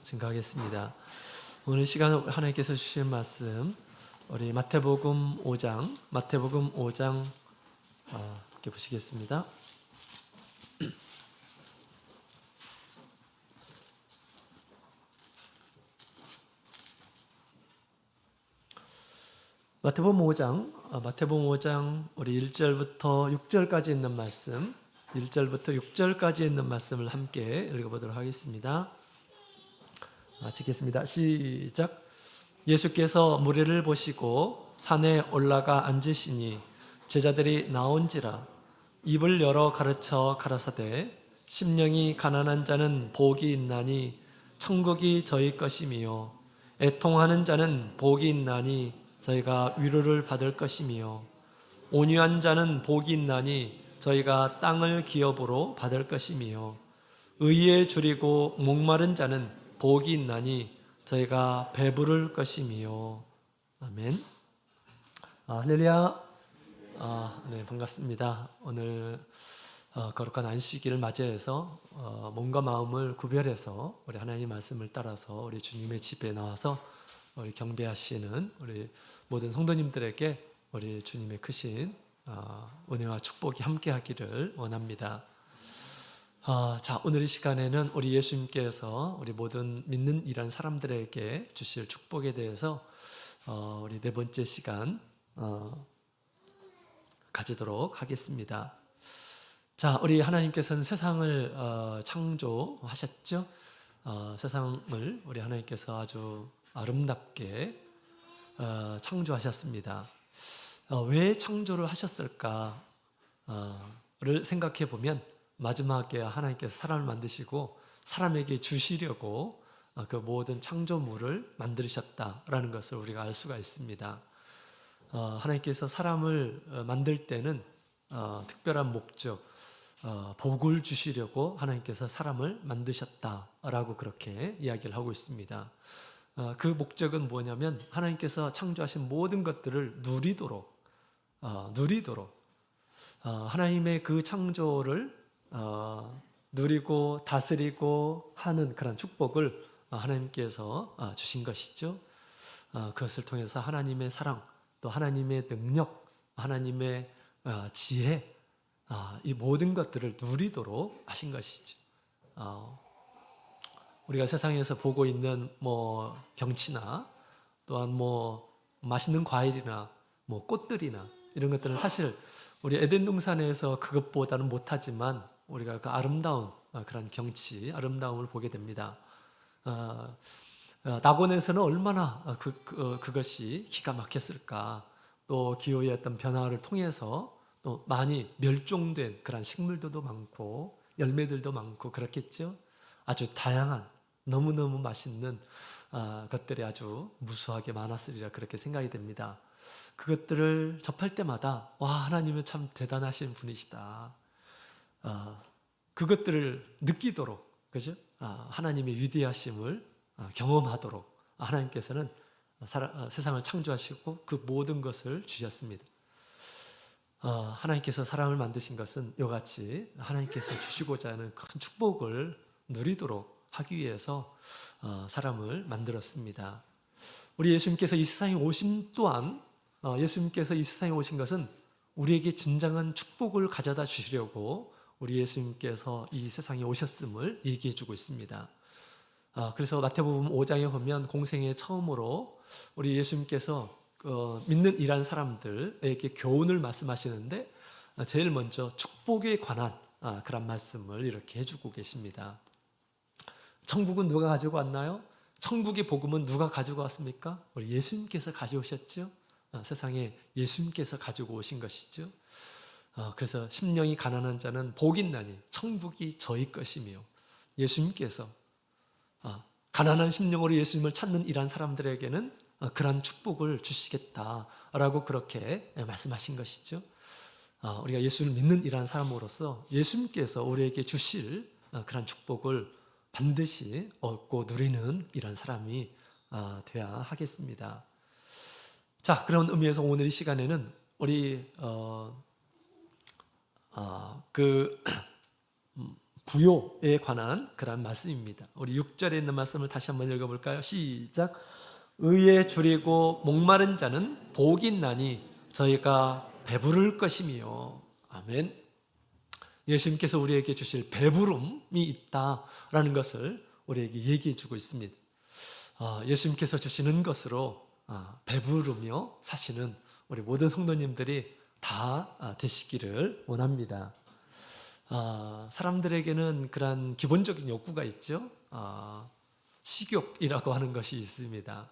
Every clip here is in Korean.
증가하겠습니다. 오늘 시간 하나님께서 주신 말씀 우리 마태복음 5장 함께 보시겠습니다. 마태복음 5장 우리 1절부터 6절까지 있는 말씀, 1절부터 6절까지 있는 말씀을 함께 읽어보도록 하겠습니다. 찍겠습니다. 시작. 예수께서 무리를 보시고 산에 올라가 앉으시니 제자들이 나온지라 입을 열어 가르쳐 가라사대 심령이 가난한 자는 복이 있나니 천국이 저희 것이며 애통하는 자는 복이 있나니 저희가 위로를 받을 것이며 온유한 자는 복이 있나니 저희가 땅을 기업으로 받을 것이며 의에 줄이고 목마른 자는 복이 있나니 저희가 배부를 것이며. 아멘. 할렐루야. 네, 반갑습니다. 오늘 거룩한 안식일을 맞이해서 몸과 마음을 구별해서 우리 하나님 말씀을 따라서 우리 주님의 집에 나와서 우리 경배하시는 우리 모든 성도님들에게 우리 주님의 크신 은혜와 축복이 함께하기를 원합니다. 자, 오늘 이 시간에는 우리 예수님께서 우리 모든 믿는 이란 사람들에게 주실 축복에 대해서 우리 네 번째 시간 가지도록 하겠습니다. 자, 우리 하나님께서는 세상을 창조하셨죠. 세상을 우리 하나님께서 아주 아름답게 창조하셨습니다. 왜 창조를 하셨을까를 생각해 보면 마지막에 하나님께서 사람을 만드시고 사람에게 주시려고 그 모든 창조물을 만드셨다라는 것을 우리가 알 수가 있습니다. 하나님께서 사람을 만들 때는 특별한 목적, 복을 주시려고 하나님께서 사람을 만드셨다라고 그렇게 이야기를 하고 있습니다. 그 목적은 뭐냐면 하나님께서 창조하신 모든 것들을 누리도록 하나님의 그 창조를 누리고 다스리고 하는 그런 축복을 하나님께서 주신 것이죠. 그것을 통해서 하나님의 사랑, 또 하나님의 능력, 하나님의 지혜, 이 모든 것들을 누리도록 하신 것이죠. 우리가 세상에서 보고 있는 경치나 또한 맛있는 과일이나 꽃들이나 이런 것들은 사실 우리 에덴 동산에서 그것보다는 못하지만 우리가 그 아름다운 그런 경치, 아름다움을 보게 됩니다. 낙원에서는 얼마나 그것이 기가 막혔을까. 또 기후의 어떤 변화를 통해서 또 많이 멸종된 그런 식물들도 많고 열매들도 많고 그렇겠죠. 아주 다양한 너무너무 맛있는 것들이 아주 무수하게 많았으리라 그렇게 생각이 됩니다. 그것들을 접할 때마다 와, 하나님은 참 대단하신 분이시다. 그것들을 느끼도록, 그죠? 하나님의 위대하심을 경험하도록 하나님께서는 세상을 창조하시고 그 모든 것을 주셨습니다. 하나님께서 사람을 만드신 것은 이같이 하나님께서 주시고자 하는 큰 축복을 누리도록 하기 위해서 사람을 만들었습니다. 우리 예수님께서 이 세상에 오신 또한 예수님께서 이 세상에 오신 것은 우리에게 진정한 축복을 가져다 주시려고 우리 예수님께서 이 세상에 오셨음을 얘기해 주고 있습니다. 그래서 마태복음 5장에 보면 공생애 처음으로 우리 예수님께서 믿는 이란 사람들에게 교훈을 말씀하시는데 제일 먼저 축복에 관한 그런 말씀을 이렇게 해주고 계십니다. 천국은 누가 가지고 왔나요? 천국의 복음은 누가 가지고 왔습니까? 우리 예수님께서 가져오셨죠. 세상에 예수님께서 가지고 오신 것이죠. 그래서 심령이 가난한 자는 복이 있나니 천국이 저희 것이며 예수님께서 가난한 심령으로 예수님을 찾는 이란 사람들에게는 그런 축복을 주시겠다라고 그렇게 말씀하신 것이죠. 우리가 예수를 믿는 이란 사람으로서 예수님께서 우리에게 주실 그런 축복을 반드시 얻고 누리는 이런 사람이 되어야 하겠습니다. 자, 그런 의미에서 오늘 이 시간에는 우리 부요에 관한 그런 말씀입니다. 우리 6절에 있는 말씀을 다시 한번 읽어볼까요? 시작. 의에 줄이고 목마른 자는 복이 있나니 저희가 배부를 것이며. 아멘. 예수님께서 우리에게 주실 배부름이 있다라는 것을 우리에게 얘기해 주고 있습니다. 예수님께서 주시는 것으로 배부르며 사시는 우리 모든 성도님들이 다 되시기를 원합니다. 사람들에게는 그런 기본적인 욕구가 있죠. 식욕이라고 하는 것이 있습니다.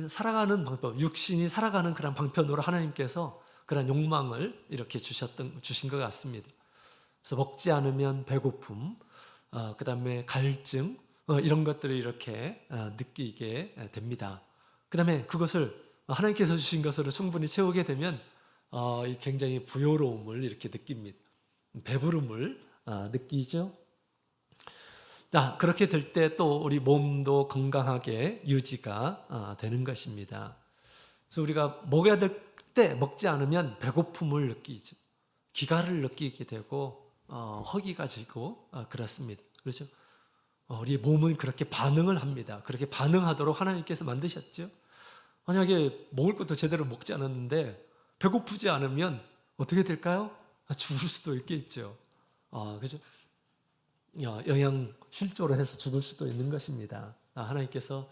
살아가는 방법, 육신이 살아가는 그런 방편으로 하나님께서 그런 욕망을 이렇게 주신 것 같습니다. 그래서 먹지 않으면 배고픔, 그 다음에 갈증, 이런 것들을 이렇게 느끼게 됩니다. 그 다음에 그것을 하나님께서 주신 것으로 충분히 채우게 되면 굉장히 부요로움을 이렇게 느낍니다. 배부름을 느끼죠. 자, 그렇게 될 때 또 우리 몸도 건강하게 유지가 되는 것입니다. 그래서 우리가 먹어야 될 때 먹지 않으면 배고픔을 느끼죠. 기가를 느끼게 되고 허기가 지고 그렇습니다. 그렇죠? 우리 몸은 그렇게 반응을 합니다. 그렇게 반응하도록 하나님께서 만드셨죠. 만약에 먹을 것도 제대로 먹지 않았는데 배고프지 않으면 어떻게 될까요? 죽을 수도 있겠죠. 그죠? 영양 실조로 해서 죽을 수도 있는 것입니다. 하나님께서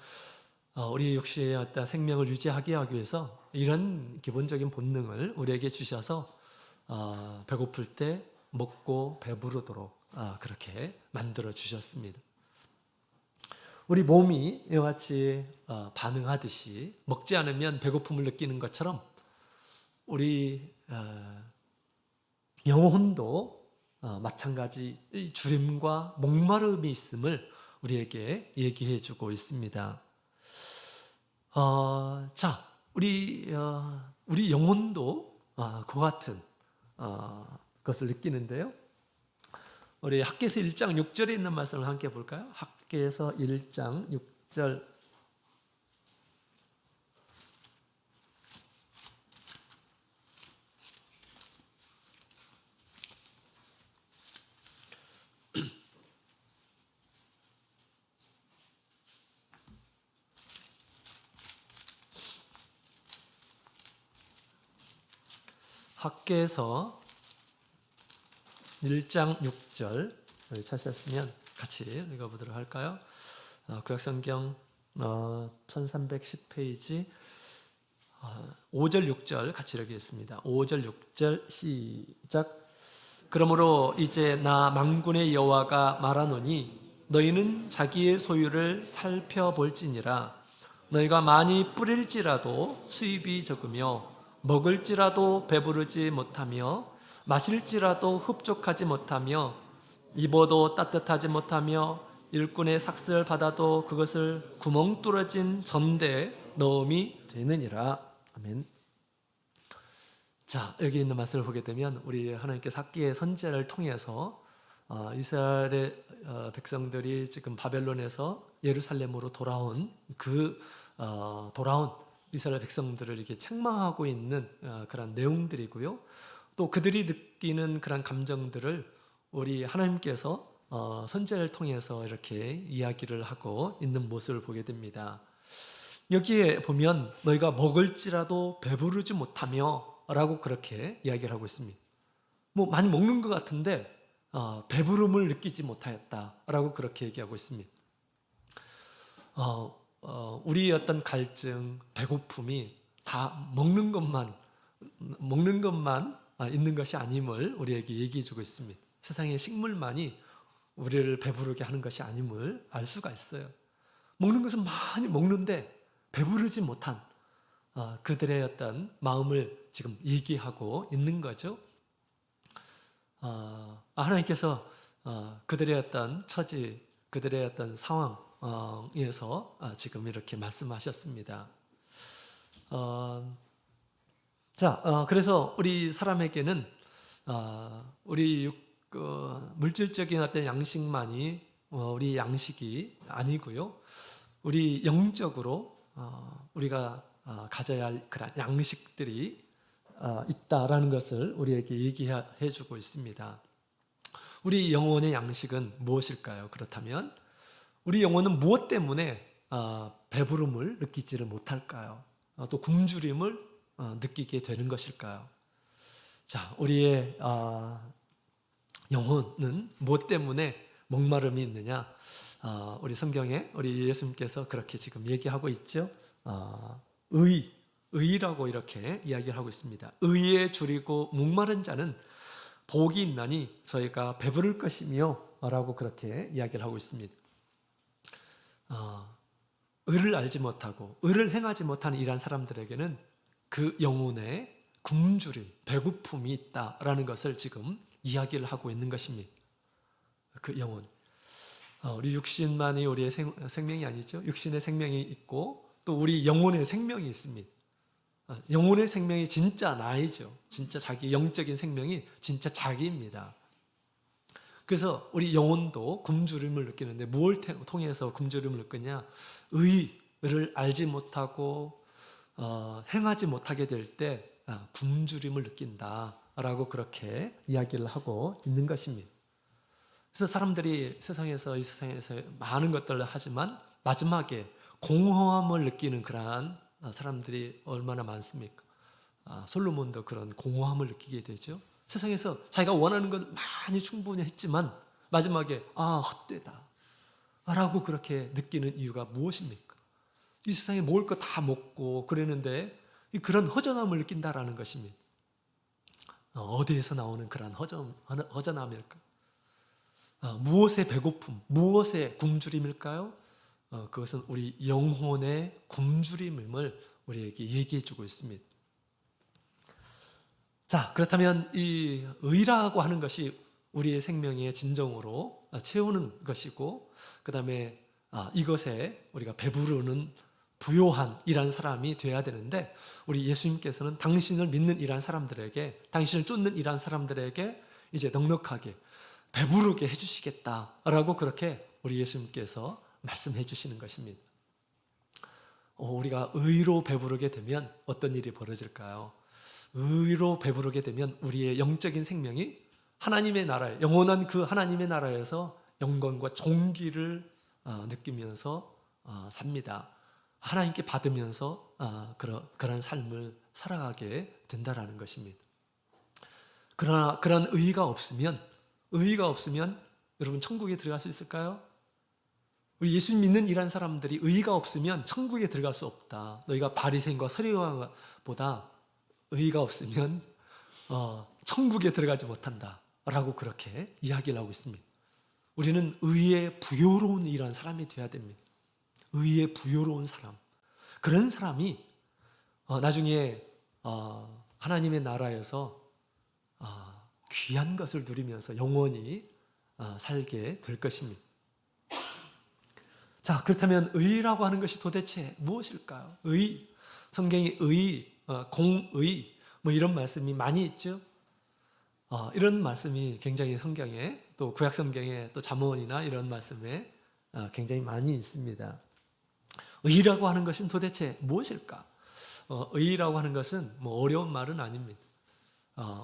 우리 육신의 어떤 생명을 유지하게 하기 위해서 이런 기본적인 본능을 우리에게 주셔서 배고플 때 먹고 배부르도록 그렇게 만들어 주셨습니다. 우리 몸이 이와 같이 반응하듯이 먹지 않으면 배고픔을 느끼는 것처럼 우리 영혼도 마찬가지 주림과 목마름이 있음을 우리에게 얘기해 주고 있습니다. 자, 우리 영혼도 그와 같은 것을 느끼는데요. 우리 학개서 1장 6절에 있는 말씀을 함께 볼까요? 학개서 1장 6절. 학개서 1장 6절 찾으셨으면 같이 읽어보도록 할까요? 구약성경 1310페이지 5절 6절 같이 읽겠습니다. 5절 6절 시작. 그러므로 이제 나 만군의 여호와가 말하노니 너희는 자기의 소유를 살펴볼지니라. 너희가 많이 뿌릴지라도 수입이 적으며 먹을지라도 배부르지 못하며 마실지라도 흡족하지 못하며 입어도 따뜻하지 못하며 일꾼의 삭슬 받아도 그것을 구멍 뚫어진 전대에 넣음이 되느니라. 아멘. 자, 여기 있는 말씀을 보게 되면 우리 하나님께서 학기의 선지자를 통해서 이스라엘의 백성들이 지금 바벨론에서 예루살렘으로 돌아온 돌아온 이스라엘 백성들을 이렇게 책망하고 있는 그런 내용들이고요. 또 그들이 느끼는 그런 감정들을 우리 하나님께서 선지자를 통해서 이렇게 이야기를 하고 있는 모습을 보게 됩니다. 여기에 보면 너희가 먹을지라도 배부르지 못하며 라고 그렇게 이야기를 하고 있습니다. 뭐 많이 먹는 것 같은데 배부름을 느끼지 못하였다라고 그렇게 얘기하고 있습니다. 우리의 어떤 갈증, 배고픔이 다 먹는 것만 있는 것이 아님을 우리에게 얘기해 주고 있습니다. 세상의 식물만이 우리를 배부르게 하는 것이 아님을 알 수가 있어요. 먹는 것은 많이 먹는데 배부르지 못한 그들의 어떤 마음을 지금 얘기하고 있는 거죠. 하나님께서 그들의 어떤 처지, 그들의 어떤 상황에서 지금 이렇게 말씀하셨습니다. 그래서 우리 사람에게는 우리 물질적인 어떤 양식만이 우리 양식이 아니고요. 우리 영적으로 우리가 가져야 할 그런 양식들이 있다라는 것을 우리에게 얘기해 주고 있습니다. 우리 영혼의 양식은 무엇일까요? 그렇다면 우리 영혼은 무엇 때문에 배부름을 느끼지를 못할까요? 또 굶주림을 느끼게 되는 것일까요? 자, 우리의 영혼은 무엇 때문에 목마름이 있느냐? 우리 성경에 우리 예수님께서 그렇게 지금 얘기하고 있죠. 의라고 이렇게 이야기를 하고 있습니다. 의에 줄이고 목마른 자는 복이 있나니 저희가 배부를 것이며 라고 그렇게 이야기를 하고 있습니다. 의를 알지 못하고 의를 행하지 못하는 이러한 사람들에게는 그 영혼에 굶주림, 배고픔이 있다라는 것을 지금 이야기를 하고 있는 것입니다. 그 영혼. 우리 육신만이 우리의 생명이 아니죠. 육신의 생명이 있고 또 우리 영혼의 생명이 있습니다. 영혼의 생명이 진짜 나이죠. 진짜 자기 영적인 생명이 진짜 자기입니다. 그래서 우리 영혼도 굶주림을 느끼는데 무엇을 통해서 굶주림을 느끼냐? 의를 알지 못하고 행하지 못하게 될 때 굶주림을 느낀다라고 그렇게 이야기를 하고 있는 것입니다. 그래서 사람들이 이 세상에서 많은 것들을 하지만 마지막에 공허함을 느끼는 그러한 사람들이 얼마나 많습니까? 솔로몬도 그런 공허함을 느끼게 되죠. 세상에서 자기가 원하는 건 많이 충분히 했지만 마지막에 헛되다 라고 그렇게 느끼는 이유가 무엇입니까? 이 세상에 먹을 거 다 먹고 그러는데 그런 허전함을 느낀다라는 것입니다. 어디에서 나오는 그런 허전함일까? 무엇의 배고픔, 무엇의 굶주림일까요? 그것은 우리 영혼의 굶주림임을 우리에게 얘기해 주고 있습니다. 자, 그렇다면 이 의라고 하는 것이 우리의 생명의 진정으로 채우는 것이고 그 다음에 이것에 우리가 배부르는 부요한 이란 사람이 되어야 되는데 우리 예수님께서는 당신을 믿는 이란 사람들에게 당신을 쫓는 이란 사람들에게 이제 넉넉하게 배부르게 해주시겠다라고 그렇게 우리 예수님께서 말씀해 주시는 것입니다. 우리가 의로 배부르게 되면 어떤 일이 벌어질까요? 의로 배부르게 되면 우리의 영적인 생명이 하나님의 나라에 영원한 그 하나님의 나라에서 영광과 존귀를 느끼면서 삽니다. 하나님께 받으면서 그런 삶을 살아가게 된다라는 것입니다. 그러나 그런 의의가 없으면 여러분 천국에 들어갈 수 있을까요? 우리 예수님 믿는 이란 사람들이 의의가 없으면 천국에 들어갈 수 없다. 너희가 바리새인과 서리관보다 의의가 없으면 천국에 들어가지 못한다 라고 그렇게 이야기를 하고 있습니다. 우리는 의에 부요로운 이란 사람이 되어야 됩니다. 의에 부요로운 사람, 그런 사람이 나중에 하나님의 나라에서 귀한 것을 누리면서 영원히 살게 될 것입니다. 자, 그렇다면 의라고 하는 것이 도대체 무엇일까요? 성경이 공의 이런 말씀이 많이 있죠. 이런 말씀이 굉장히 성경에 또 구약 성경에 또 잠언이나 이런 말씀에 굉장히 많이 있습니다. 의라고 하는 것은 도대체 무엇일까? 의라고 하는 것은 어려운 말은 아닙니다.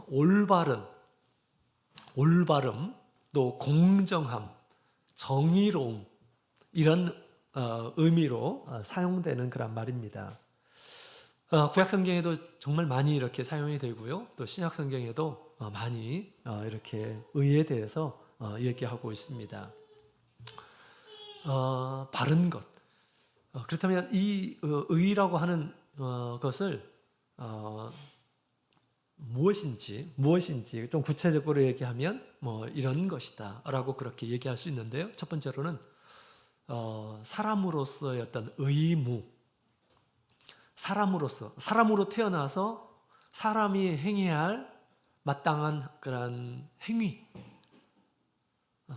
올바름, 또 공정함, 정의로움 이런 의미로 사용되는 그런 말입니다. 구약 성경에도 정말 많이 이렇게 사용이 되고요. 또 신약 성경에도 많이 이렇게 의에 대해서 얘기하고 있습니다. 바른 것. 그렇다면 이 의라고 하는 것을 무엇인지 좀 구체적으로 얘기하면 이런 것이다라고 그렇게 얘기할 수 있는데요. 첫 번째로는 사람으로서의 어떤 의무, 사람으로 태어나서 사람이 행해야 할 마땅한 그런 행위,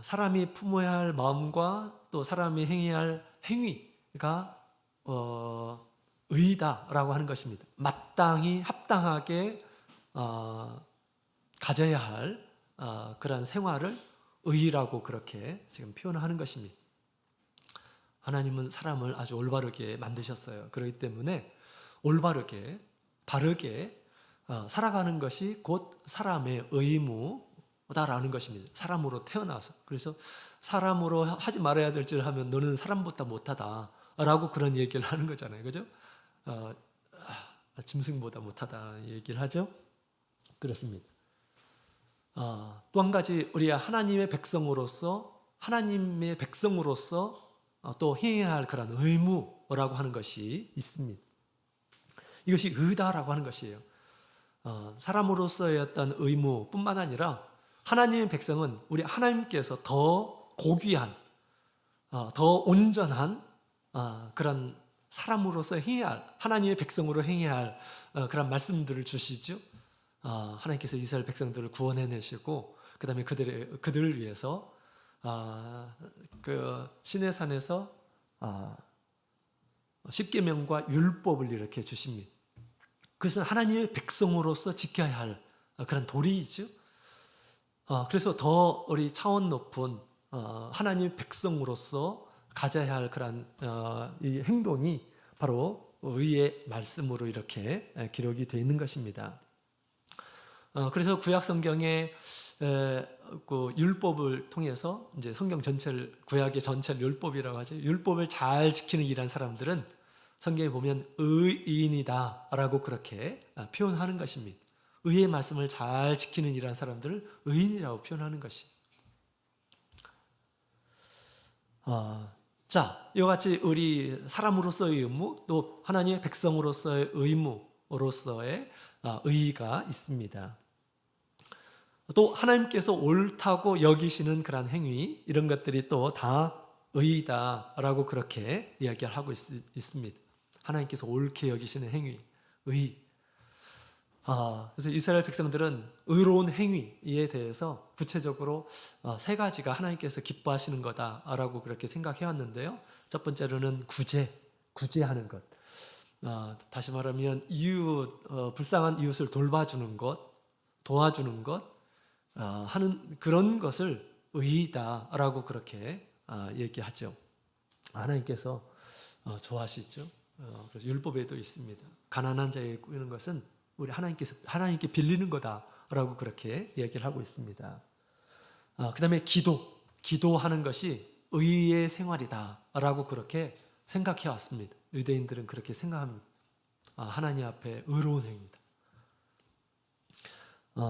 사람이 품어야 할 마음과 또 사람이 행해야 할 행위가 의다라고 하는 것입니다. 마땅히 합당하게 가져야 할 그런 생활을 의라고 그렇게 지금 표현하는 것입니다. 하나님은 사람을 아주 올바르게 만드셨어요. 그렇기 때문에 올바르게 바르게 살아가는 것이 곧 사람의 의무, 다라는 것입니다. 사람으로 태어나서. 그래서 사람으로 하지 말아야 될 일을 하면 너는 사람보다 못하다라고 그런 얘기를 하는 거잖아요. 그죠? 짐승보다 못하다 얘기를 하죠. 그렇습니다. 또 한 가지 우리 하나님의 백성으로서 또 해야 할 그런 의무라고 하는 것이 있습니다. 이것이 의다라고 하는 것이에요. 사람으로서의 어떤 의무뿐만 아니라 하나님의 백성은 우리 하나님께서 더 고귀한, 더 온전한 그런 사람으로서 행해야 할, 하나님의 백성으로 행해야 할 그런 말씀들을 주시죠. 하나님께서 이스라엘 백성들을 구원해내시고 그 다음에 그들을 위해서 그 시내산에서 십계명과 율법을 이렇게 주십니다. 그것은 하나님의 백성으로서 지켜야 할 그런 도리이죠. 그래서 더 우리 차원 높은 하나님의 백성으로서 가져야 할 그런 이 행동이 바로 의의 말씀으로 이렇게 기록이 되어 있는 것입니다. 그래서 구약 성경에 그 율법을 통해서 이제 성경 전체를 구약의 전체를 율법이라고 하죠. 율법을 잘 지키는 이란 사람들은 성경에 보면 의인이다라고 그렇게 표현하는 것입니다. 의의 말씀을 잘 지키는 이란 사람들을 의인이라고 표현하는 것이. 자, 이와 같이 우리 사람으로서의 의무, 또 하나님의 백성으로서의 의무로서의 의의가 있습니다. 또 하나님께서 옳다고 여기시는 그런 행위, 이런 것들이 또 다 의의다라고 그렇게 이야기를 하고 있습니다. 하나님께서 옳게 여기시는 행위, 의의. 그래서 이스라엘 백성들은 의로운 행위에 대해서 구체적으로 세 가지가 하나님께서 기뻐하시는 거다라고 그렇게 생각해 왔는데요. 첫 번째로는 구제하는 것. 다시 말하면 불쌍한 이웃을 돌봐주는 것, 도와주는 것, 하는 그런 것을 의의다라고 그렇게 얘기하죠. 하나님께서 좋아하시죠. 그래서 율법에도 있습니다. 가난한 자에게 꾸리는 것은 우리 하나님께 빌리는 거다라고 그렇게 얘기를 하고 있습니다. 그 다음에 기도하는 것이 의의 생활이다라고 그렇게 생각해 왔습니다. 유대인들은 그렇게 생각합니다. 하나님 앞에 의로운 행위다.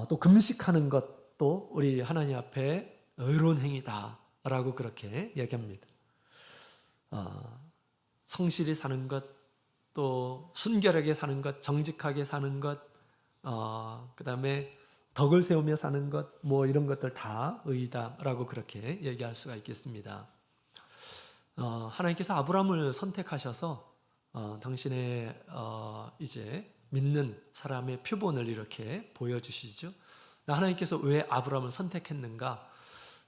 또 금식하는 것도 우리 하나님 앞에 의로운 행위다라고 그렇게 얘기합니다. 성실히 사는 것, 또 순결하게 사는 것, 정직하게 사는 것, 그 다음에 덕을 세우며 사는 것, 뭐 이런 것들 다 의의다라고 그렇게 얘기할 수가 있겠습니다. 하나님께서 아브라함을 선택하셔서 당신의 이제 믿는 사람의 표본을 이렇게 보여주시죠. 하나님께서 왜 아브라함을 선택했는가?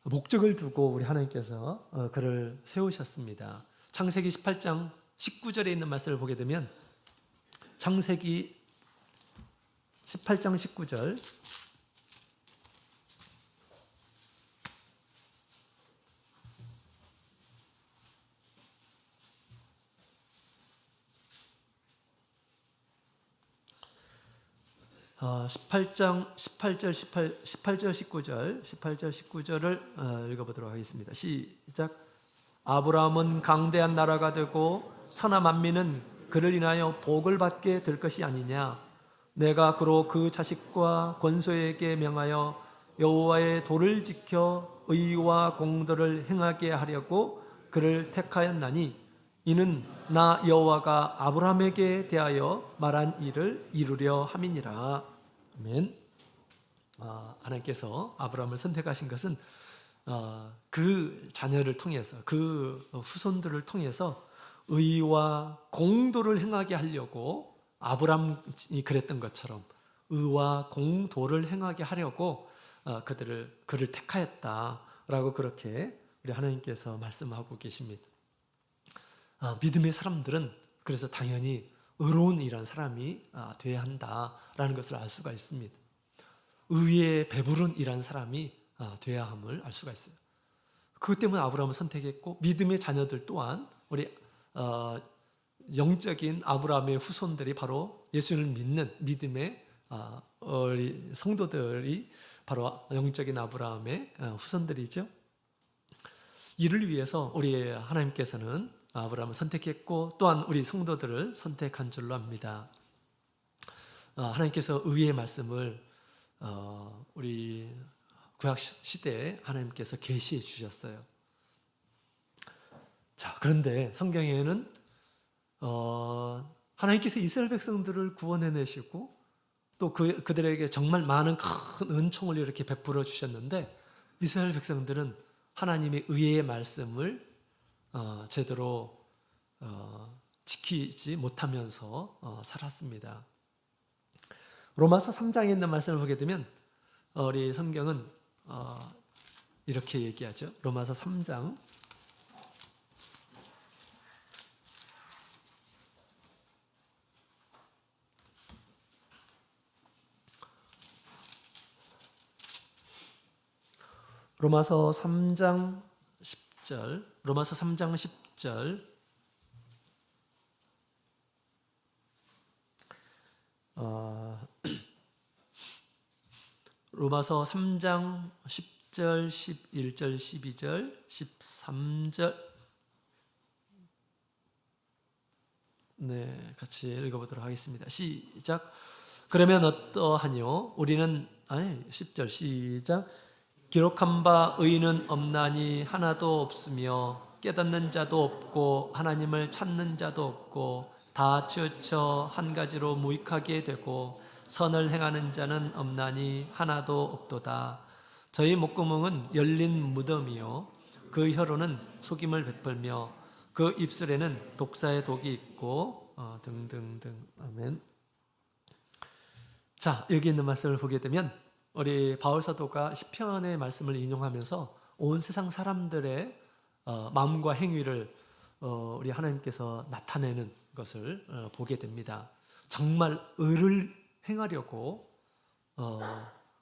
목적을 두고 우리 하나님께서 그를 세우셨습니다. 창세기 18장 19절에 있는 말씀을 보게 되면 창세기 18장 19절 어, 18절 19절을 읽어보도록 하겠습니다. 시작. 아브라함은 강대한 나라가 되고 천하 만민은 그를 인하여 복을 받게 될 것이 아니냐. 내가 그로 그 자식과 권소에게 명하여 여호와의 도를 지켜 의와 공도를 행하게 하려고 그를 택하였나니 이는 나 여호와가 아브라함에게 대하여 말한 일을 이루려 함이니라. 아멘. 하나님께서 아브라함을 선택하신 것은 그 자녀를 통해서, 그 후손들을 통해서 의와 공도를 행하게 하려고, 아브라함이 그랬던 것처럼 의와 공도를 행하게 하려고 그를 택하였다라고 그렇게 우리 하나님께서 말씀하고 계십니다. 믿음의 사람들은 그래서 당연히 의로운 이란 사람이 되어야 한다라는 것을 알 수가 있습니다. 의에 배부른 이란 사람이 되어야 함을 알 수가 있어요. 그것 때문에 아브라함을 선택했고, 믿음의 자녀들 또한 우리 영적인 아브라함의 후손들이 바로 예수를 믿는 믿음의 우리 성도들이 바로 영적인 아브라함의 후손들이죠. 이를 위해서 우리 하나님께서는 아브라함을 선택했고 또한 우리 성도들을 선택한 줄로 압니다. 하나님께서 의의 말씀을 우리 구약 시대에 하나님께서 계시해 주셨어요. 자, 그런데 성경에는 하나님께서 이스라엘 백성들을 구원해내시고 또 그들에게 정말 많은 큰 은총을 이렇게 베풀어 주셨는데 이스라엘 백성들은 하나님의 의의 말씀을 제대로 지키지 못하면서 살았습니다. 로마서 3장에 있는 말씀을 보게 되면 우리 성경은 이렇게 얘기하죠. 로마서 3장 로마서 3장 10절 로마서 3장 10절 로마서 3장 10절, 11절, 12절, 13절 네, 같이 읽어보도록 하겠습니다. 시작. 그러면 어떠하뇨? 우리는 10절 시작. 기록한 바 의인은 없나니 하나도 없으며 깨닫는 자도 없고 하나님을 찾는 자도 없고 다 치우쳐 한 가지로 무익하게 되고 선을 행하는 자는 없나니 하나도 없도다. 저희 목구멍은 열린 무덤이요 그 혀로는 속임을 베풀며 그 입술에는 독사의 독이 있고 등등등. 아멘. 자, 여기 있는 말씀을 보게 되면 우리 바울 사도가 시편의 말씀을 인용하면서 온 세상 사람들의 마음과 행위를 우리 하나님께서 나타내는 것을 보게 됩니다. 정말 의를 행하려고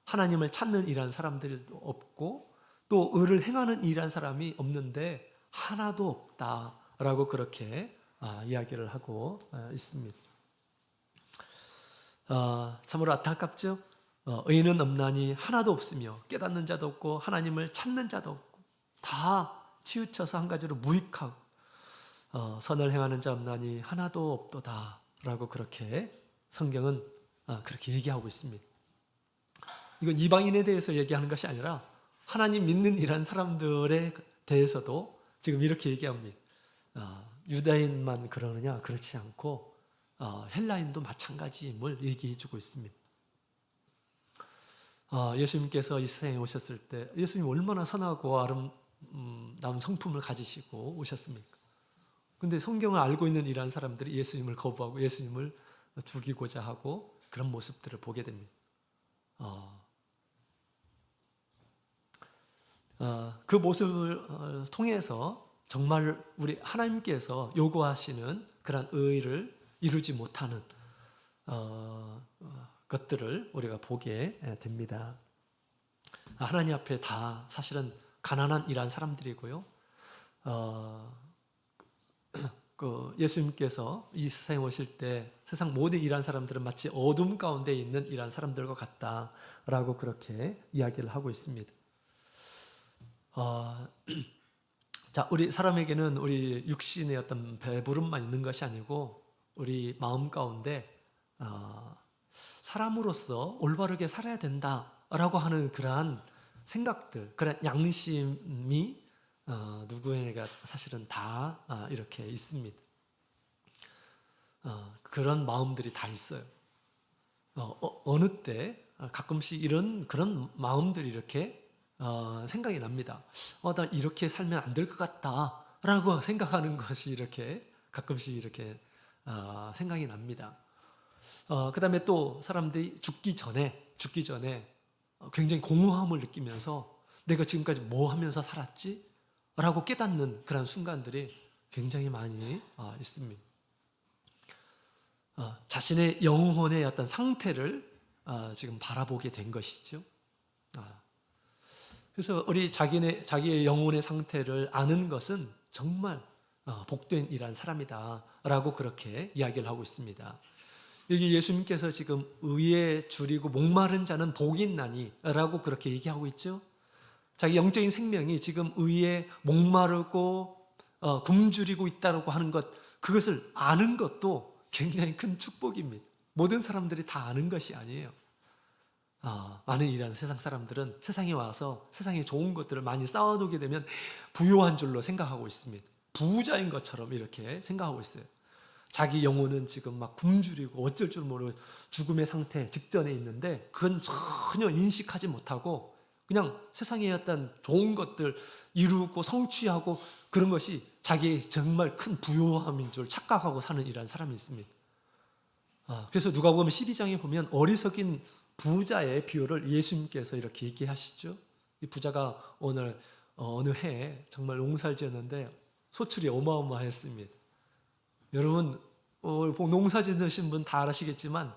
하나님을 찾는 일한 사람들도 없고 또 의를 행하는 일한 사람이 없는데 하나도 없다라고 그렇게 이야기를 하고 있습니다. 참으로 안타깝죠? 의인은 없나니 하나도 없으며 깨닫는 자도 없고 하나님을 찾는 자도 없고 다 치우쳐서 한 가지로 무익하고 선을 행하는 자 없나니 하나도 없도다 라고 그렇게 성경은 그렇게 얘기하고 있습니다. 이건 이방인에 대해서 얘기하는 것이 아니라 하나님 믿는 이란 사람들에 대해서도 지금 이렇게 얘기합니다. 유다인만 그러느냐? 그렇지 않고 헬라인도 마찬가지임을 얘기해 주고 있습니다. 예수님께서 이 세상에 오셨을 때 예수님 얼마나 선하고 아름다운 성품을 가지시고 오셨습니까? 근데 성경을 알고 있는 이러한 사람들이 예수님을 거부하고 예수님을 죽이고자 하고 그런 모습들을 보게 됩니다. 그 모습을 통해서 정말 우리 하나님께서 요구하시는 그런 의를 이루지 못하는 것들을 우리가 보게 됩니다. 하나님 앞에 다 사실은 가난한 이란 사람들이고요. 예수님께서 이 세상에 오실 때 세상 모든 이란 사람들은 마치 어둠 가운데 있는 이란 사람들과 같다라고 그렇게 이야기를 하고 있습니다. 자, 우리 사람에게는 우리 육신의 어떤 배부름만 있는 것이 아니고 우리 마음 가운데 사람으로서 올바르게 살아야 된다라고 하는 그러한 생각들, 그런 양심이 누구에게 사실은 다 이렇게 있습니다. 그런 마음들이 다 있어요. 어느 때 가끔씩 그런 마음들이 이렇게 생각이 납니다. 나 이렇게 살면 안 될 것 같다라고 생각하는 것이 이렇게 가끔씩 이렇게 생각이 납니다. 그 다음에 또 사람들이 죽기 전에 굉장히 공허함을 느끼면서 내가 지금까지 뭐 하면서 살았지? 라고 깨닫는 그런 순간들이 굉장히 많이 있습니다. 자신의 영혼의 어떤 상태를 지금 바라보게 된 것이죠. 그래서 우리 자기의 영혼의 상태를 아는 것은 정말 복된 일한 사람이다 라고 그렇게 이야기를 하고 있습니다. 여기 예수님께서 지금 의에 줄이고 목마른 자는 복이 있나니 라고 그렇게 얘기하고 있죠. 자기 영적인 생명이 지금 의에 목마르고 굶주리고 있다고 하는 것, 그것을 아는 것도 굉장히 큰 축복입니다. 모든 사람들이 다 아는 것이 아니에요. 많은 이런 세상 사람들은 세상에 와서 세상에 좋은 것들을 많이 쌓아두게 되면 부유한 줄로 생각하고 있습니다. 부자인 것처럼 이렇게 생각하고 있어요. 자기 영혼은 지금 막 굶주리고 어쩔 줄 모르고 죽음의 상태 직전에 있는데 그건 전혀 인식하지 못하고 그냥 세상의 어떤 좋은 것들 이루고 성취하고 그런 것이 자기 정말 큰 부요함인 줄 착각하고 사는 이런 사람이 있습니다. 그래서 누가복음 12장에 보면 어리석인 부자의 비유를 예수님께서 이렇게 얘기하시죠. 이 부자가 오늘 어느 해에 정말 농사를 지었는데 소출이 어마어마했습니다. 여러분 농사 지으신 분 다 아시겠지만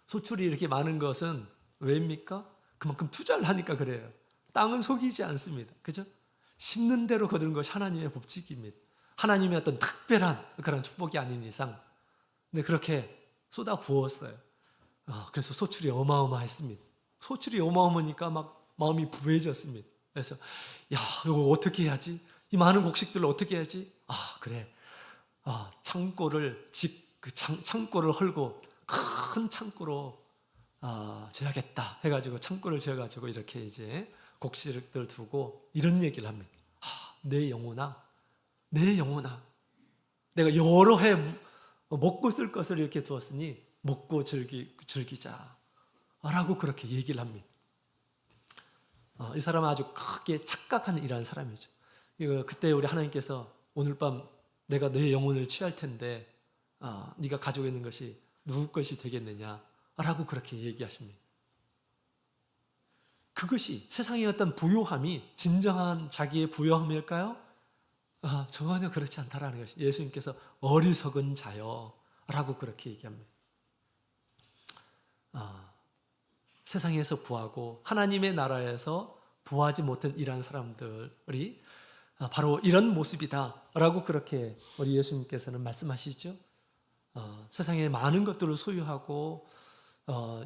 소출이 이렇게 많은 것은 왜입니까? 그만큼 투자를 하니까 그래요. 땅은 속이지 않습니다. 그죠? 심는 대로 거두는 것이 하나님의 법칙입니다. 하나님의 어떤 특별한 그런 축복이 아닌 이상 근데 그렇게 쏟아 부었어요. 그래서 소출이 어마어마했습니다. 소출이 어마어마하니까 막 마음이 부해졌습니다. 그래서 야 이거 어떻게 해야지? 이 많은 곡식들을 어떻게 해야지? 그래. 창고를 창고를 헐고 큰 창고로 지어야겠다 해가지고 창고를 지어가지고 이렇게 이제 곡식들 두고 이런 얘기를 합니다. 내 영혼아, 내가 여러 해 먹고 쓸 것을 이렇게 두었으니 먹고 즐기자 라고 그렇게 얘기를 합니다. 이 사람은 아주 크게 착각하는 이라는 사람이죠. 그때 우리 하나님께서 오늘 밤 내가 내 영혼을 취할 텐데 네가 가지고 있는 것이 누구 것이 되겠느냐 라고 그렇게 얘기하십니다. 그것이 세상의 어떤 부요함이 진정한 자기의 부요함일까요? 전혀 그렇지 않다라는 것이 예수님께서 어리석은 자여 라고 그렇게 얘기합니다. 세상에서 부하고 하나님의 나라에서 부하지 못한 이러한 사람들이 바로 이런 모습이다 라고 그렇게 우리 예수님께서는 말씀하시죠. 세상에 많은 것들을 소유하고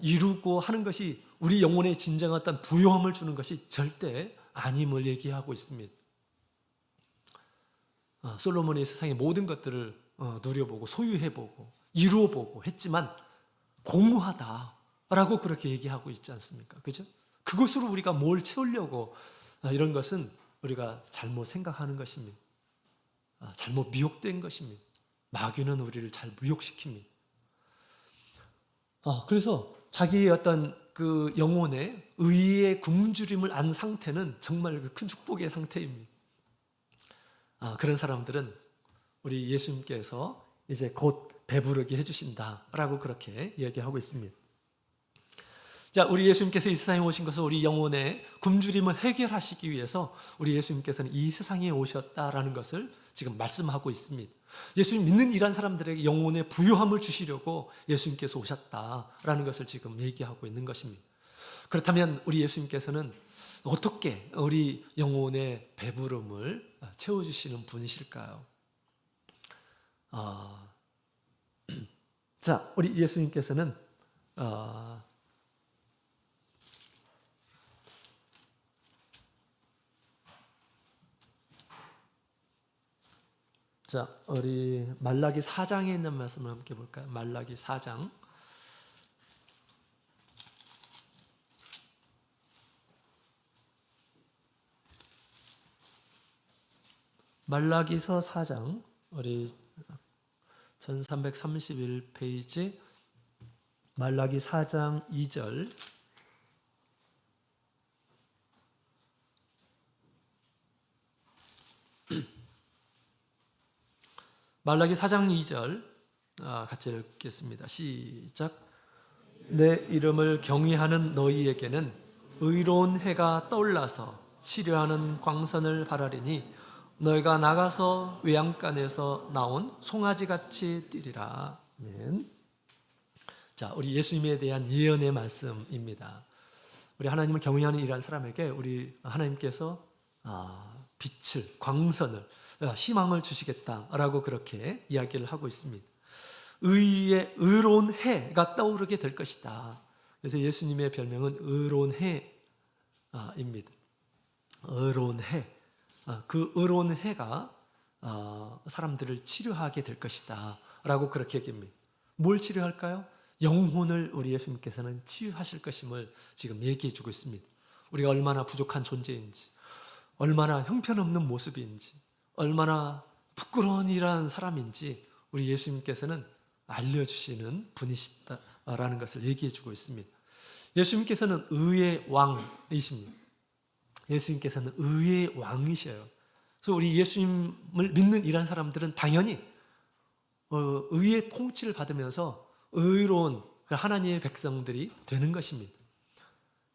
이루고 하는 것이 우리 영혼에 진정한 어떤 부요함을 주는 것이 절대 아님을 얘기하고 있습니다. 솔로몬이 세상의 모든 것들을 누려보고 소유해보고 이루어보고 했지만 공허하다라고 그렇게 얘기하고 있지 않습니까? 그죠? 그것으로 우리가 뭘 채우려고 이런 것은 우리가 잘못 생각하는 것입니다. 잘못 미혹된 것입니다. 마귀는 우리를 잘 미혹시킵니다. 그래서 자기의 어떤 그 영혼의 의의 굶주림을 안 상태는 정말 큰 축복의 상태입니다. 그런 사람들은 우리 예수님께서 이제 곧 배부르게 해주신다라고 그렇게 얘기하고 있습니다. 자, 우리 예수님께서 이 세상에 오신 것은 우리 영혼의 굶주림을 해결하시기 위해서 우리 예수님께서는 이 세상에 오셨다라는 것을 지금 말씀하고 있습니다. 예수님 믿는 이란 사람들에게 영혼의 부요함을 주시려고 예수님께서 오셨다라는 것을 지금 얘기하고 있는 것입니다. 그렇다면 우리 예수님께서는 어떻게 우리 영혼의 배부름을 채워주시는 분이실까요? 자, 우리 예수님께서는 자, 우리 말라기 4장에 있는 말씀을 함께 볼까요? 말라기 4장. 말라기서 4장, 우리 1331페이지 말라기 4장 2절. 말라기 4장 2절 같이 읽겠습니다. 시작. 내 이름을 경외하는 너희에게는 의로운 해가 떠올라서 치료하는 광선을 바라리니 너희가 나가서 외양간에서 나온 송아지같이 뛰리라. 아멘. 자, 우리 예수님에 대한 예언의 말씀입니다. 우리 하나님을 경외하는 이러한 사람에게 우리 하나님께서 빛을, 광선을, 희망을 주시겠다라고 그렇게 이야기를 하고 있습니다. 의로운 해가 떠오르게 될 것이다. 그래서 예수님의 별명은 의로운 해입니다. 의로운 해. 그 의로운 해가 사람들을 치료하게 될 것이다 라고 그렇게 얘기합니다. 뭘 치료할까요? 영혼을 우리 예수님께서는 치유하실 것임을 지금 얘기해 주고 있습니다. 우리가 얼마나 부족한 존재인지, 얼마나 형편없는 모습인지, 얼마나 부끄러운 일하는 사람인지 우리 예수님께서는 알려주시는 분이시다라는 것을 얘기해 주고 있습니다. 예수님께서는 의의 왕이십니다. 예수님께서는 의의 왕이셔요. 그래서 우리 예수님을 믿는 이런 사람들은 당연히 의의 통치를 받으면서 의로운 하나님의 백성들이 되는 것입니다.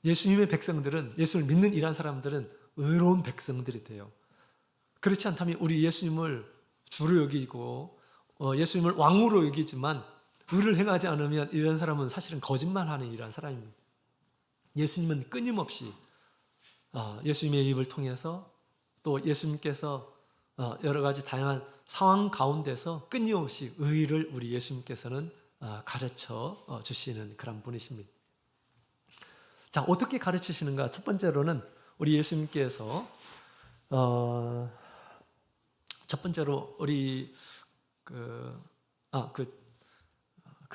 예수님의 백성들은, 예수를 믿는 이런 사람들은 의로운 백성들이 돼요. 그렇지 않다면 우리 예수님을 주로 여기고 예수님을 왕으로 여기지만 의를 행하지 않으면 이런 사람은 사실은 거짓말하는 이런 사람입니다. 예수님은 끊임없이 예수님의 입을 통해서 또 예수님께서 여러 가지 다양한 상황 가운데서 끊임없이 의를 우리 예수님께서는 가르쳐 주시는 그런 분이십니다. 자, 어떻게 가르치시는가? 첫 번째로는 우리 예수님께서 첫 번째로 우리 그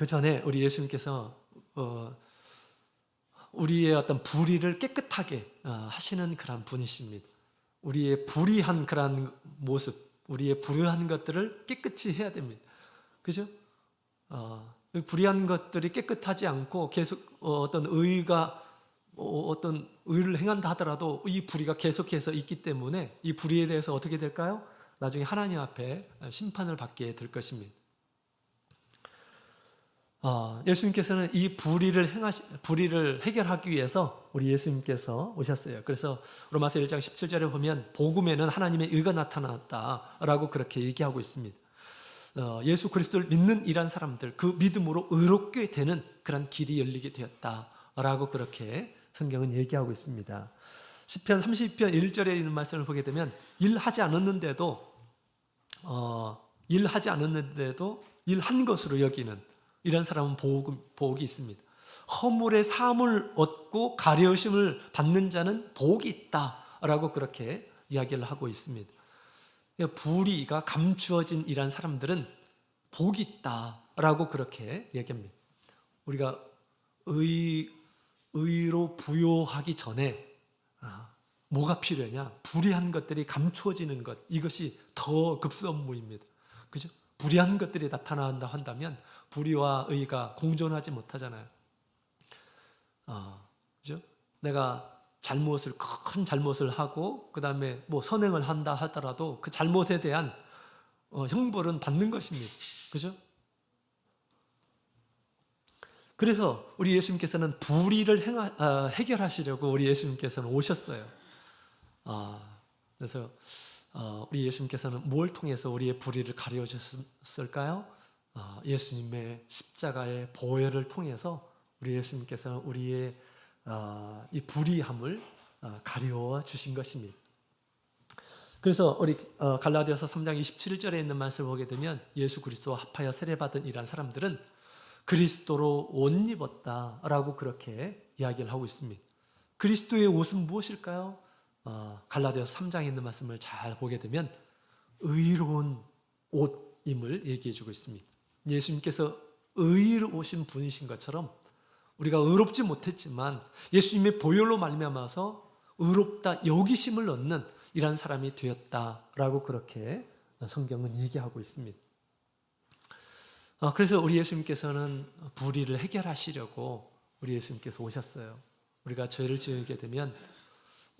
전에 우리 예수님께서 우리의 어떤 불의를 깨끗하게 하시는 그런 분이십니다. 우리의 불의한 그런 모습, 우리의 불의한 것들을 깨끗이 해야 됩니다. 그죠? 불의한 것들이 깨끗하지 않고 계속 어떤 의를 행한다 하더라도 이 불의가 계속해서 있기 때문에 이 불의에 대해서 어떻게 될까요? 나중에 하나님 앞에 심판을 받게 될 것입니다. 예수님께서는 이 불의를 해결하기 위해서 우리 예수님께서 오셨어요. 그래서 로마서 1장 17절에 보면 복음에는 하나님의 의가 나타났다라고 그렇게 얘기하고 있습니다. 예수 그리스도를 믿는 이런 사람들, 그 믿음으로 의롭게 되는 그런 길이 열리게 되었다라고 그렇게 성경은 얘기하고 있습니다. 시편 30편 1절에 있는 말씀을 보게 되면 일하지 않았는데도 일한 것으로 여기는 이런 사람은 복이 있습니다. 허물의 사함을 얻고 가려우심을 받는 자는 복이 있다라고 그렇게 이야기를 하고 있습니다. 불의가 감추어진 이런 사람들은 복이 있다라고 그렇게 얘기합니다. 우리가 의로 부요하기 전에 뭐가 필요하냐? 불의한 것들이 감추어지는 것, 이것이 더 급선무입니다. 그죠? 불의한 것들이 나타난다 한다면 불의와 의가 공존하지 못하잖아요. 그죠? 내가 큰 잘못을 하고 그 다음에 뭐 선행을 한다 하더라도 그 잘못에 대한 형벌은 받는 것입니다. 그죠? 그래서 우리 예수님께서는 불의를 해결하시려고 우리 예수님께서는 오셨어요. 그래서 우리 예수님께서는 뭘 통해서 우리의 불의를 가려주셨을까요? 예수님의 십자가의 보혈을 통해서 우리 예수님께서는 우리의 이 불의함을 가려워 주신 것입니다. 그래서 우리 갈라디아서 3장 27절에 있는 말씀을 보게 되면 예수 그리스도와 합하여 세례받은 이러한 사람들은 그리스도로 옷 입었다라고 그렇게 이야기를 하고 있습니다. 그리스도의 옷은 무엇일까요? 갈라디아서 3장에 있는 말씀을 잘 보게 되면 의로운 옷임을 얘기해 주고 있습니다. 예수님께서 의로우신 분이신 것처럼 우리가 의롭지 못했지만 예수님의 보혈로 말미암아서 의롭다 여기심을 얻는 이런 사람이 되었다라고 그렇게 성경은 얘기하고 있습니다. 그래서 우리 예수님께서는 불의를 해결하시려고 우리 예수님께서 오셨어요. 우리가 죄를 지으게 되면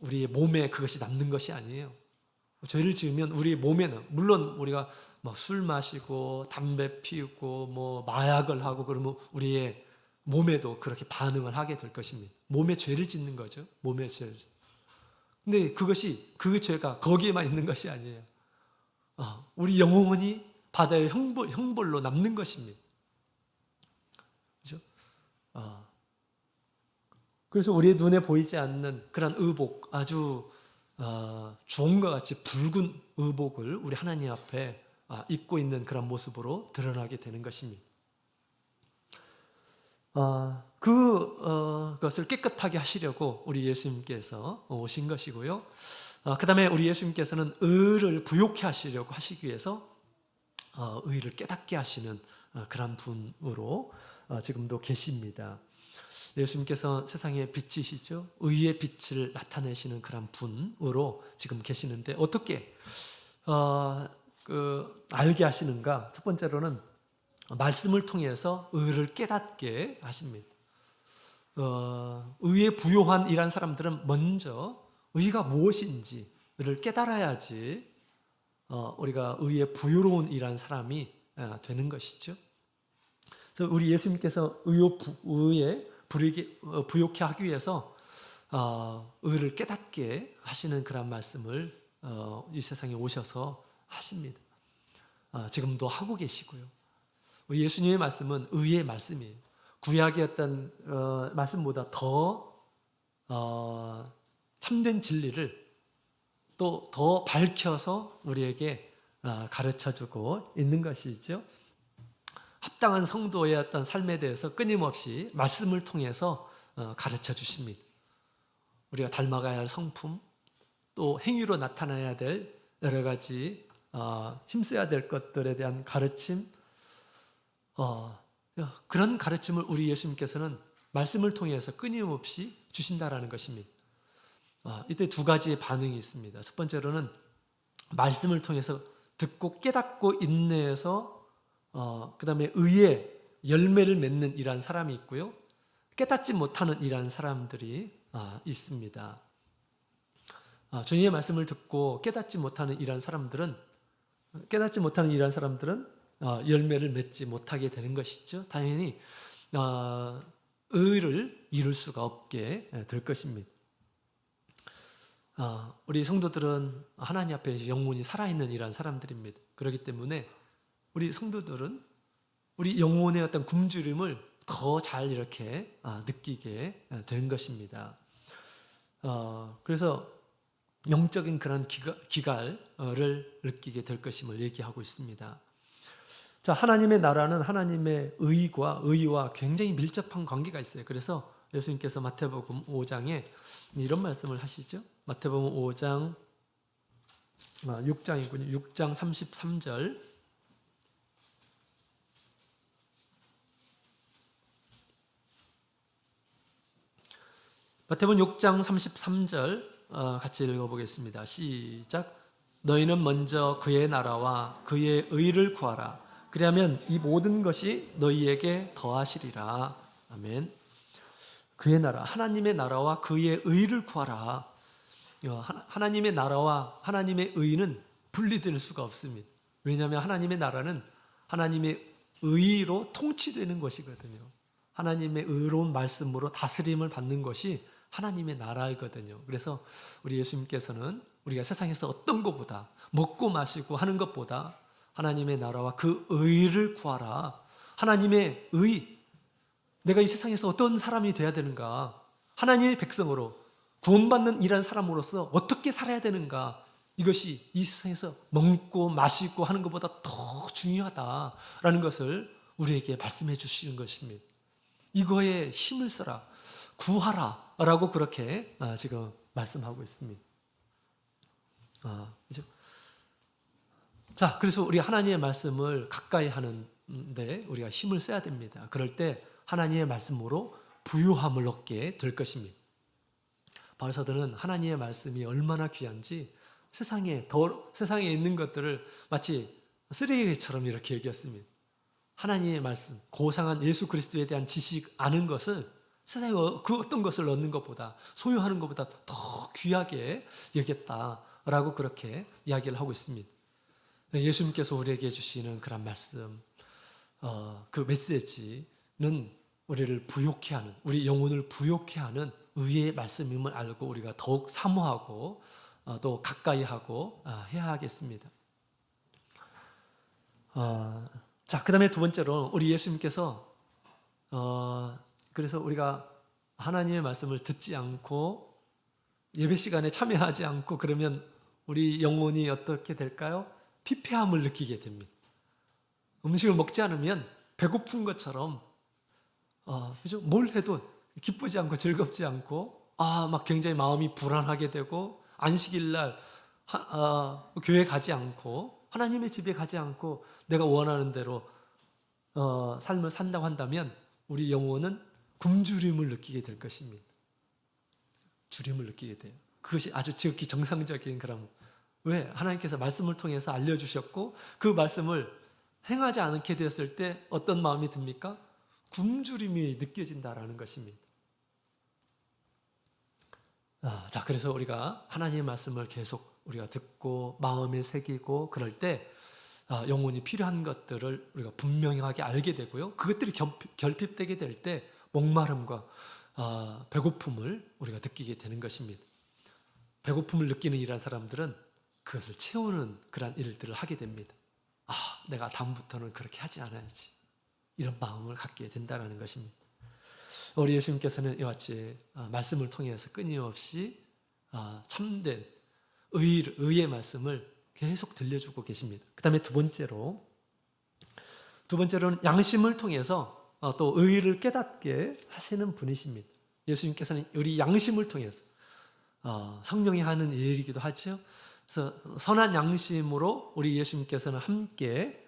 우리의 몸에 그것이 남는 것이 아니에요. 죄를 지으면 우리 몸에는 물론 우리가 막 술 마시고 담배 피우고 뭐 마약을 하고 그러면 우리의 몸에도 그렇게 반응을 하게 될 것입니다. 몸에 죄를 짓는 거죠. 몸에 죄를. 근데 그 죄가 거기에만 있는 것이 아니에요. 우리 영혼이 바다의 형벌로 남는 것입니다. 그렇죠? 그래서 우리의 눈에 보이지 않는 그런 의복, 아주 주홍과 같이 붉은 의복을 우리 하나님 앞에 입고 있는 그런 모습으로 드러나게 되는 것입니다. 그것을 깨끗하게 하시려고 우리 예수님께서 오신 것이고요. 그 다음에 우리 예수님께서는 의를 부욕해 하시려고 하시기 위해서 의를 깨닫게 하시는 그런 분으로 지금도 계십니다. 예수님께서 세상의 빛이시죠. 의의 빛을 나타내시는 그런 분으로 지금 계시는데 어떻게 알게 하시는가? 첫 번째로는 말씀을 통해서 의를 깨닫게 하십니다. 의에 부요한 이란 사람들은 먼저 의가 무엇인지를 깨달아야지 우리가 의에 부요로운 이란 사람이 되는 것이죠. 그래서 우리 예수님께서 의에 부요케 하기 위해서 의를 깨닫게 하시는 그런 말씀을 이 세상에 오셔서 하십니다. 지금도 하고 계시고요. 예수님의 말씀은 의의 말씀이에요. 구약의 어떤 말씀보다 더 참된 진리를 또 더 밝혀서 우리에게 가르쳐주고 있는 것이죠. 합당한 성도의 어떤 삶에 대해서 끊임없이 말씀을 통해서 가르쳐 주십니다. 우리가 닮아가야 할 성품, 또 행위로 나타나야 될 여러 가지 힘써야 될 것들에 대한 가르침, 그런 가르침을 우리 예수님께서는 말씀을 통해서 끊임없이 주신다라는 것입니다. 이때 두 가지의 반응이 있습니다. 첫 번째로는 말씀을 통해서 듣고 깨닫고 인내해서 그 다음에 의의 열매를 맺는 이러한 사람이 있고요. 깨닫지 못하는 이러한 사람들이 있습니다. 주님의 말씀을 듣고 깨닫지 못하는 이러한 사람들은 열매를 맺지 못하게 되는 것이죠. 당연히 의를 이룰 수가 없게 될 것입니다. 우리 성도들은 하나님 앞에 영혼이 살아있는 이러한 사람들입니다. 그렇기 때문에 우리 성도들은 우리 영혼의 어떤 굶주림을 더 잘 이렇게 느끼게 된 것입니다. 그래서 영적인 그런 기갈을 느끼게 될 것임을 얘기하고 있습니다. 자, 하나님의 나라는 하나님의 의와 굉장히 밀접한 관계가 있어요. 그래서 예수님께서 마태복음 5장에 이런 말씀을 하시죠. 마태복음 5장 6장이군요. 6장 33절. 마태복음 6장 33절 같이 읽어보겠습니다. 시작. 너희는 먼저 그의 나라와 그의 의를 구하라. 그리하면 이 모든 것이 너희에게 더하시리라. 아멘. 그의 나라, 하나님의 나라와 그의 의를 구하라. 하나님의 나라와 하나님의 의는 분리될 수가 없습니다. 왜냐하면 하나님의 나라는 하나님의 의로 통치되는 것이거든요. 하나님의 의로운 말씀으로 다스림을 받는 것이 하나님의 나라이거든요. 그래서 우리 예수님께서는 우리가 세상에서 어떤 것보다 먹고 마시고 하는 것보다 하나님의 나라와 그 의를 구하라. 하나님의 의, 내가 이 세상에서 어떤 사람이 돼야 되는가? 하나님의 백성으로 구원받는 이란 사람으로서 어떻게 살아야 되는가? 이것이 이 세상에서 먹고 마시고 하는 것보다 더 중요하다라는 것을 우리에게 말씀해 주시는 것입니다. 이거에 힘을 써라, 구하라 라고 그렇게 지금 말씀하고 있습니다. 그죠? 자, 그래서 우리 하나님의 말씀을 가까이 하는데 우리가 힘을 써야 됩니다. 그럴 때 하나님의 말씀으로 부유함을 얻게 될 것입니다. 바울사도는 하나님의 말씀이 얼마나 귀한지 세상에 있는 것들을 마치 쓰레기처럼 이렇게 여겼습니다. 하나님의 말씀, 고상한 예수 그리스도에 대한 지식 아는 것을 세상에 그 어떤 것을 얻는 것보다 소유하는 것보다 더 귀하게 여겼다라고 그렇게 이야기를 하고 있습니다. 예수님께서 우리에게 주시는 그런 말씀, 그 메시지는 우리를 부욕해 하는, 우리 영혼을 부욕해 하는 의의 말씀임을 알고 우리가 더욱 사모하고 또 가까이 하고 해야 하겠습니다. 자, 그 다음에 두 번째로 우리 예수님께서 그래서 우리가 하나님의 말씀을 듣지 않고 예배 시간에 참여하지 않고 그러면 우리 영혼이 어떻게 될까요? 피폐함을 느끼게 됩니다. 음식을 먹지 않으면 배고픈 것처럼 그죠? 뭘 해도 기쁘지 않고 즐겁지 않고, 막 굉장히 마음이 불안하게 되고, 안식일 날 교회 가지 않고, 하나님의 집에 가지 않고, 내가 원하는 대로 삶을 산다고 한다면, 우리 영혼은 굶주림을 느끼게 될 것입니다. 주림을 느끼게 돼요. 그것이 아주 지극히 정상적인 그런, 왜? 하나님께서 말씀을 통해서 알려주셨고, 그 말씀을 행하지 않게 되었을 때 어떤 마음이 듭니까? 굶주림이 느껴진다라는 것입니다. 자, 그래서 우리가 하나님의 말씀을 계속 우리가 듣고 마음에 새기고 그럴 때 영혼이 필요한 것들을 우리가 분명하게 알게 되고요. 그것들이 결핍되게 될 때 목마름과 배고픔을 우리가 느끼게 되는 것입니다. 배고픔을 느끼는 이런 사람들은 그것을 채우는 그런 일들을 하게 됩니다. 내가 다음부터는 그렇게 하지 않아야지. 이런 마음을 갖게 된다는 것입니다. 우리 예수님께서는 이와 같이 말씀을 통해서 끊임없이 참된 의의 말씀을 계속 들려주고 계십니다. 그 다음에 두 번째로는 양심을 통해서 또 의를 깨닫게 하시는 분이십니다. 예수님께서는 우리 양심을 통해서 성령이 하는 일이기도 하죠. 그래서 선한 양심으로 우리 예수님께서는 함께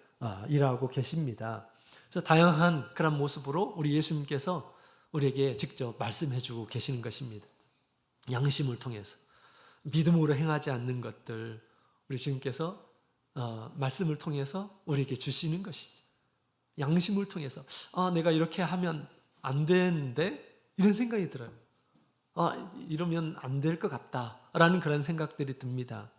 일하고 계십니다. 그래서 다양한 그런 모습으로 우리 예수님께서 우리에게 직접 말씀해 주고 계시는 것입니다. 양심을 통해서 믿음으로 행하지 않는 것들 우리 주님께서 말씀을 통해서 우리에게 주시는 것이죠. 양심을 통해서 내가 이렇게 하면 안 되는데 이런 생각이 들어요. 이러면 안 될 것 같다라는 그런 생각들이 듭니다.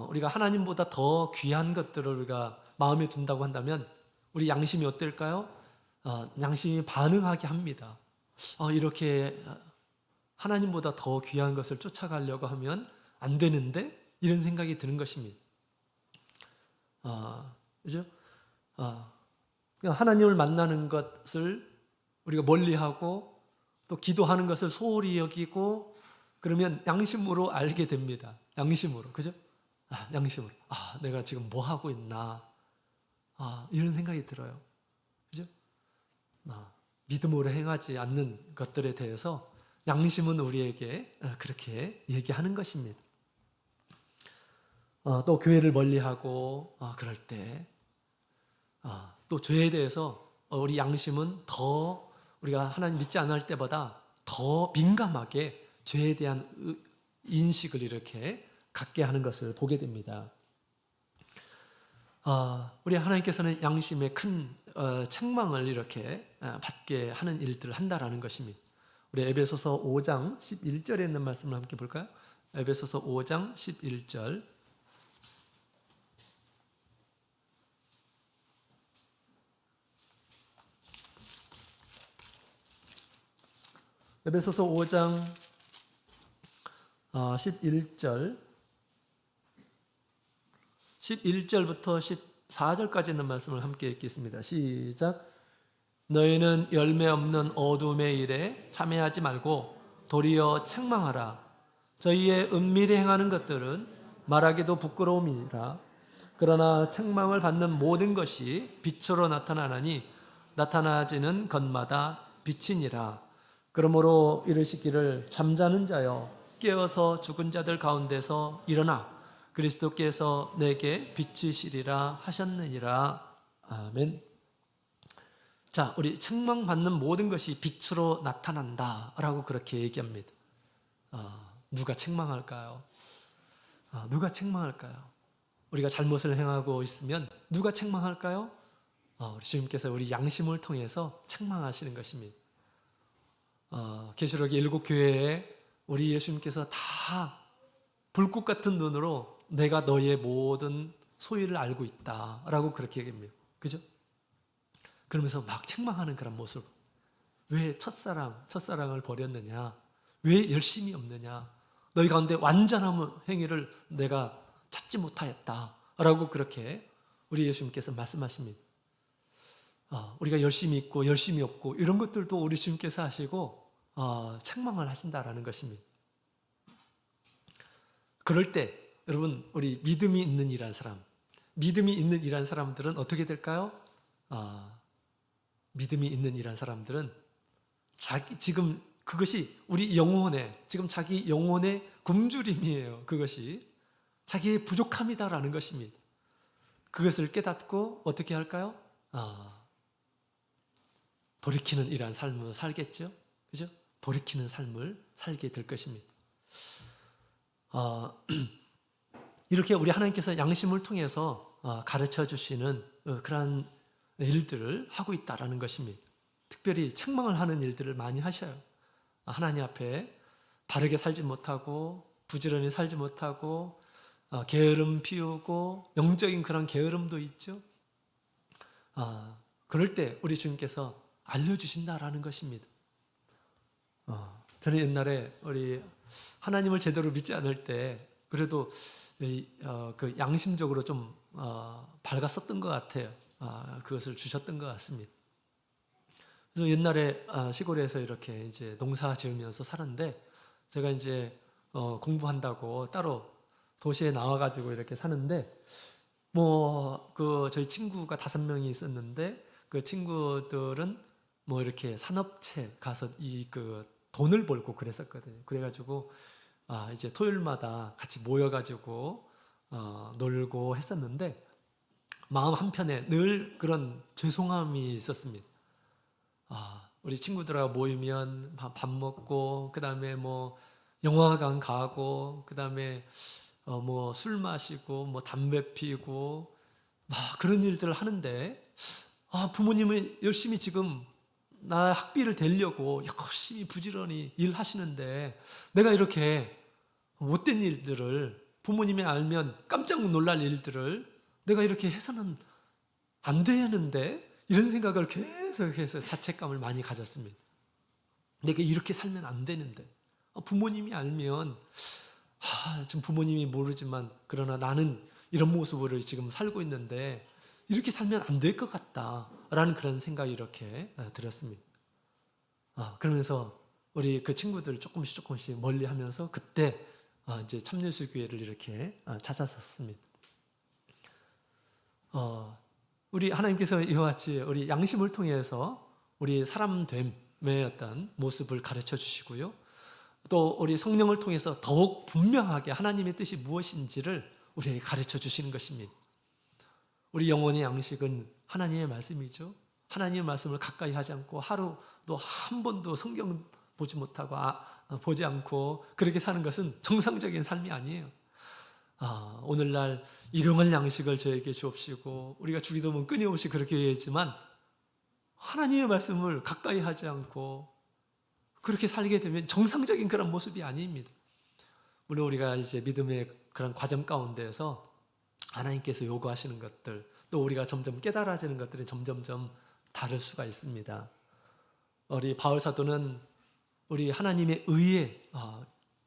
우리가 하나님보다 더 귀한 것들을 우리가 마음에 둔다고 한다면 우리 양심이 어떨까요? 양심이 반응하게 합니다. 이렇게 하나님보다 더 귀한 것을 쫓아가려고 하면 안 되는데 이런 생각이 드는 것입니다. 그죠? 하나님을 만나는 것을 우리가 멀리하고 또 기도하는 것을 소홀히 여기고 그러면 양심으로 알게 됩니다. 양심으로, 그죠? 양심으로. 내가 지금 뭐 하고 있나? 이런 생각이 들어요. 그죠? 믿음으로 행하지 않는 것들에 대해서 양심은 우리에게 그렇게 얘기하는 것입니다. 또 교회를 멀리하고 그럴 때 또 죄에 대해서 우리 양심은 더 우리가 하나님 믿지 않을 때보다 더 민감하게 죄에 대한 인식을 이렇게 갖게 하는 것을 보게 됩니다. 우리 하나님께서는 양심의 큰 책망을 이렇게 받게 하는 일들을 한다라는 것입니다. 우리 에베소서 5장 11절에 있는 말씀을 함께 볼까요? 에베소서 5장 11절. 에베소서 5장 11절 11절부터 14절까지 있는 말씀을 함께 읽겠습니다. 시작. 너희는 열매 없는 어둠의 일에 참여하지 말고 도리어 책망하라. 저희의 은밀히 행하는 것들은 말하기도 부끄러움이라. 그러나 책망을 받는 모든 것이 빛으로 나타나나니 나타나지는 것마다 빛이니라. 그러므로 이르시기를 잠자는 자여 깨어서 죽은 자들 가운데서 일어나 그리스도께서 내게 비치시리라 하셨느니라. 아멘. 자, 우리 책망받는 모든 것이 빛으로 나타난다라고 그렇게 얘기합니다. 누가 책망할까요? 누가 책망할까요? 우리가 잘못을 행하고 있으면 누가 책망할까요? 우리 주님께서 우리 양심을 통해서 책망하시는 것입니다. 계시록의 7교회에 우리 예수님께서 다 불꽃 같은 눈으로 내가 너의 모든 소유를 알고 있다라고 그렇게 얘기합니다. 그죠? 그러면서 막 책망하는 그런 모습. 왜 첫사랑을 버렸느냐? 왜 열심이 없느냐? 너희 가운데 완전한 행위를 내가 찾지 못하였다라고 그렇게 우리 예수님께서 말씀하십니다. 우리가 열심히 있고 열심히 없고 이런 것들도 우리 주님께서 하시고 책망을 하신다라는 것입니다. 그럴 때 여러분 우리 믿음이 있는 이란 사람들은 어떻게 될까요? 믿음이 있는 이런 사람들은 지금 그것이 우리 영혼의, 지금 자기 영혼의 굶주림이에요. 그것이 자기의 부족함이다라는 것입니다. 그것을 깨닫고 어떻게 할까요? 돌이키는 이러한 삶을 살겠죠. 그죠? 돌이키는 삶을 살게 될 것입니다. 이렇게 우리 하나님께서 양심을 통해서 가르쳐 주시는 그러한 일들을 하고 있다라는 것입니다. 특별히 책망을 하는 일들을 많이 하셔요. 하나님 앞에 바르게 살지 못하고 부지런히 살지 못하고 게으름 피우고 영적인 그런 게으름도 있죠. 그럴 때 우리 주님께서 알려주신다라는 것입니다. 저는 옛날에 우리 하나님을 제대로 믿지 않을 때 그래도 그 양심적으로 좀 밝았었던 것 같아요. 그것을 주셨던 것 같습니다. 그래서 옛날에 시골에서 이렇게 이제 농사 지으면서 살았는데 제가 이제 공부한다고 따로 도시에 나와가지고 이렇게 사는데 저희 친구가 5명이 있었는데 그 친구들은 이렇게 산업체 가서 그 돈을 벌고 그랬었거든요. 그래가지고 이제 토요일마다 같이 모여가지고 놀고 했었는데 마음 한편에 늘 그런 죄송함이 있었습니다. 우리 친구들하고 모이면 밥 먹고 그 다음에 영화관 가고 그 다음에 술 마시고 담배 피고 그런 일들을 하는데 부모님은 열심히 지금 나 학비를 대려고 열심히 부지런히 일하시는데 내가 이렇게 못된 일들을 부모님이 알면 깜짝 놀랄 일들을 내가 이렇게 해서는 안 되는데 이런 생각을 계속해서 자책감을 많이 가졌습니다. 내가 이렇게 살면 안 되는데 부모님이 알면 지금 부모님이 모르지만 그러나 나는 이런 모습으로 지금 살고 있는데 이렇게 살면 안 될 것 같다라는 그런 생각이 이렇게 들었습니다. 그러면서 우리 그 친구들 조금씩 멀리하면서 그때 이제 참예수 교회를 이렇게 찾았었습니다. 우리 하나님께서 이와 같이 우리 양심을 통해서 우리 사람됨의 어떤 모습을 가르쳐 주시고요. 또 우리 성령을 통해서 더욱 분명하게 하나님의 뜻이 무엇인지를 우리에게 가르쳐 주시는 것입니다. 우리 영혼의 양식은 하나님의 말씀이죠. 하나님의 말씀을 가까이 하지 않고 하루도 한 번도 성경 보지 못하고 보지 않고 그렇게 사는 것은 정상적인 삶이 아니에요. 오늘날 일용할 양식을 저에게 주옵시고 우리가 주기도문 끊임없이 그렇게 얘기했지만 하나님의 말씀을 가까이 하지 않고 그렇게 살게 되면 정상적인 그런 모습이 아닙니다. 물론 우리가 이제 믿음의 그런 과정 가운데에서 하나님께서 요구하시는 것들 또 우리가 점점 깨달아지는 것들이 점점점 다를 수가 있습니다. 우리 바울 사도는 우리 하나님의 의의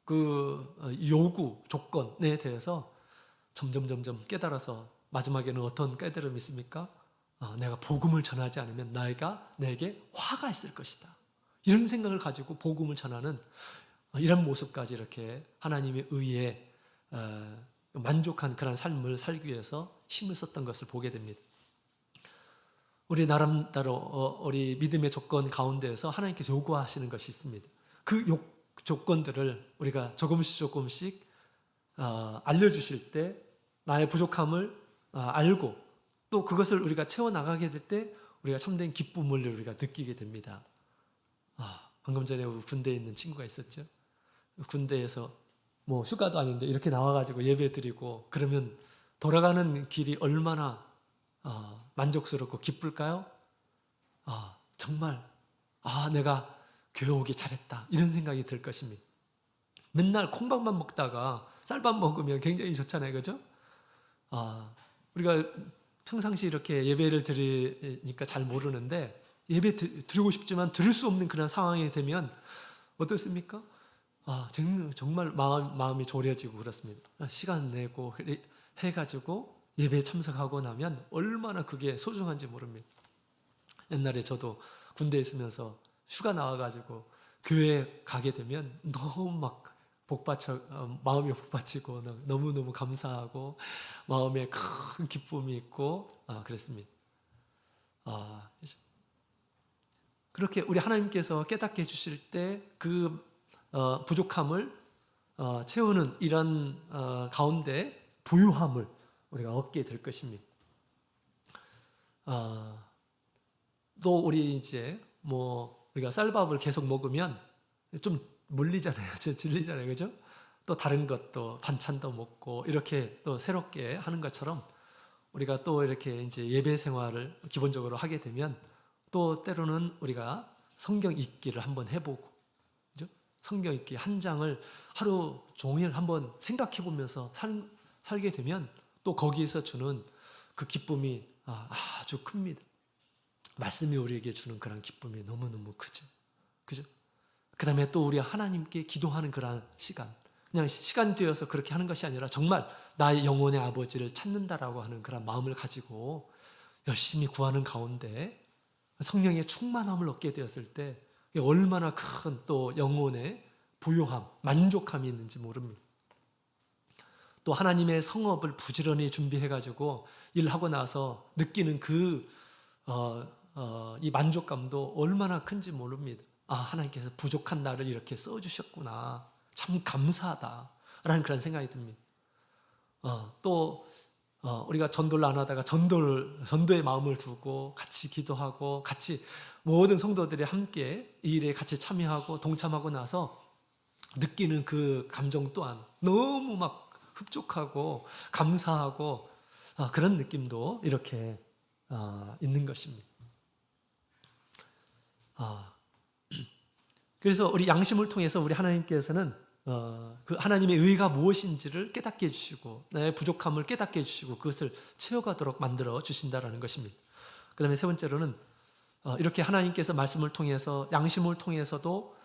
그 요구 조건에 대해서 점점 깨달아서 마지막에는 어떤 깨달음이 있습니까? 내가 복음을 전하지 않으면 내게 화가 있을 것이다. 이런 생각을 가지고 복음을 전하는 이런 모습까지 이렇게 하나님의 의에 만족한 그런 삶을 살기 위해서 힘을 썼던 것을 보게 됩니다. 우리 나름대로 우리 믿음의 조건 가운데에서 하나님께서 요구하시는 것이 있습니다. 그 조건들을 우리가 조금씩 알려주실 때 나의 부족함을 알고 또 그것을 우리가 채워나가게 될 때 우리가 참된 기쁨을 우리가 느끼게 됩니다. 방금 전에 군대에 있는 친구가 있었죠. 군대에서 휴가도 아닌데 이렇게 나와가지고 예배 드리고 그러면 돌아가는 길이 얼마나 만족스럽고 기쁠까요? 정말 내가 교회 오기 잘했다 이런 생각이 들 것입니다. 맨날 콩밥만 먹다가 쌀밥 먹으면 굉장히 좋잖아요, 그죠? 우리가 평상시 이렇게 예배를 드리니까 잘 모르는데 예배 드리고 싶지만 드릴 수 없는 그런 상황이 되면 어떻습니까? 정말 마음이 졸여지고 그렇습니다. 시간 내고 해가지고 예배에 참석하고 나면 얼마나 그게 소중한지 모릅니다. 옛날에 저도 군대에 있으면서 휴가 나와가지고 교회에 가게 되면 너무 마음이 복받치고 너무너무 감사하고 마음에 큰 기쁨이 있고 그랬습니다. 그렇게 우리 하나님께서 깨닫게 해주실 때 그 부족함을 채우는 이런 가운데 부유함을 우리가 얻게 될 것입니다. 또 우리 이제 뭐 우리가 쌀밥을 계속 먹으면 좀 물리잖아요, 질리잖아요, 그죠? 또 다른 것도 반찬도 먹고 이렇게 또 새롭게 하는 것처럼 우리가 또 이렇게 이제 예배 생활을 기본적으로 하게 되면 또 때로는 우리가 성경 읽기를 한번 해보고, 그죠? 성경 읽기 한 장을 하루 종일 한번 생각해 보면서 살게 되면 또 거기에서 주는 그 기쁨이 아주 큽니다. 말씀이 우리에게 주는 그런 기쁨이 너무너무 크죠. 그죠? 그 다음에 또 우리 하나님께 기도하는 그런 시간, 그냥 시간 되어서 그렇게 하는 것이 아니라 정말 나의 영혼의 아버지를 찾는다라고 하는 그런 마음을 가지고 열심히 구하는 가운데 성령의 충만함을 얻게 되었을 때 얼마나 큰 또 영혼의 부요함, 만족함이 있는지 모릅니다. 또 하나님의 성업을 부지런히 준비해가지고 일하고 나서 느끼는 이 만족감도 얼마나 큰지 모릅니다. 하나님께서 부족한 나를 이렇게 써주셨구나. 참 감사하다. 라는 그런 생각이 듭니다. 또 우리가 전도를 안 하다가 전도의 마음을 두고 같이 기도하고 같이 모든 성도들이 함께 이 일에 같이 참여하고 동참하고 나서 느끼는 그 감정 또한 너무 막 흡족하고 감사하고 그런 느낌도 이렇게 있는 것입니다. 그래서 우리 양심을 통해서 우리 하나님께서는 그 하나님의 의가 무엇인지를 깨닫게 해주시고 나의 부족함을 깨닫게 해주시고 그것을 채워가도록 만들어 주신다라는 것입니다. 그 다음에 세 번째로는 이렇게 하나님께서 말씀을 통해서 양심을 통해서도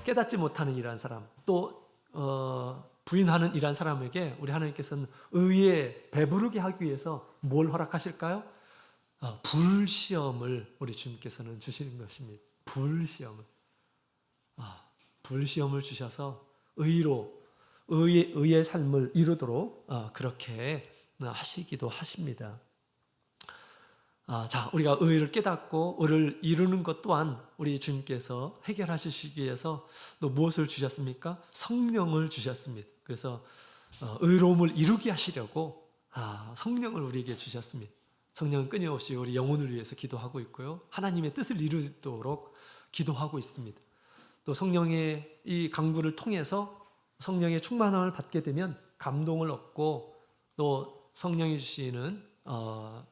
깨닫지 못하는 이러한 사람, 또 부인하는 이러한 사람에게 우리 하나님께서는 의에 배부르게 하기 위해서 뭘 허락하실까요? 불시험을 우리 주님께서는 주시는 것입니다. 불시험을 주셔서 의의 삶을 이루도록 그렇게 하시기도 하십니다. 자, 우리가 의를 깨닫고 의를 이루는 것 또한 우리 주님께서 해결하시기 위해서 또 무엇을 주셨습니까? 성령을 주셨습니다. 그래서 의로움을 이루게 하시려고 성령을 우리에게 주셨습니다. 성령은 끊임없이 우리 영혼을 위해서 기도하고 있고요. 하나님의 뜻을 이루도록 기도하고 있습니다. 또 성령의 이 강구를 통해서 성령의 충만함을 받게 되면 감동을 얻고 또 성령이 주시는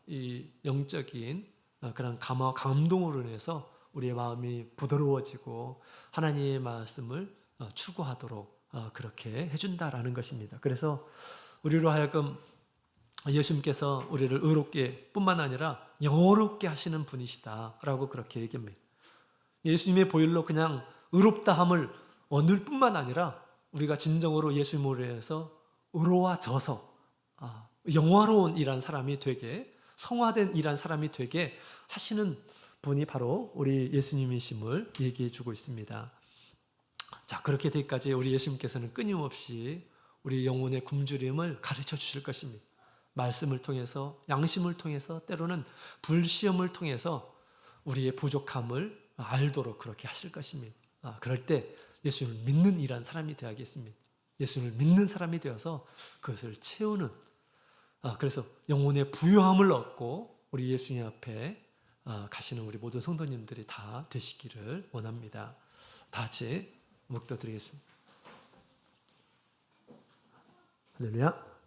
이 영적인 그런 감화 감동으로 인해서 우리의 마음이 부드러워지고 하나님의 말씀을 추구하도록 그렇게 해준다라는 것입니다. 그래서 우리로 하여금 예수님께서 우리를 의롭게 뿐만 아니라 영어롭게 하시는 분이시다라고 그렇게 얘기합니다. 예수님의 보혈로 그냥 의롭다함을 얻을 뿐만 아니라 우리가 진정으로 예수님으로 인해서 의로워져서 영화로운 이란 사람이 되게, 성화된 이란 사람이 되게 하시는 분이 바로 우리 예수님이심을 얘기해 주고 있습니다. 자, 그렇게 되기까지 우리 예수님께서는 끊임없이 우리 영혼의 굶주림을 가르쳐 주실 것입니다. 말씀을 통해서, 양심을 통해서, 때로는 불시험을 통해서 우리의 부족함을 알도록 그렇게 하실 것입니다. 그럴 때 예수님을 믿는 이란 사람이 되어야겠습니다. 예수님을 믿는 사람이 되어서 그것을 채우는, 그래서 영혼의 부유함을 얻고 우리 예수님 앞에 가시는 우리 모든 성도님들이 다 되시기를 원합니다. 다 같이 묵도드리겠습니다. 할렐루야.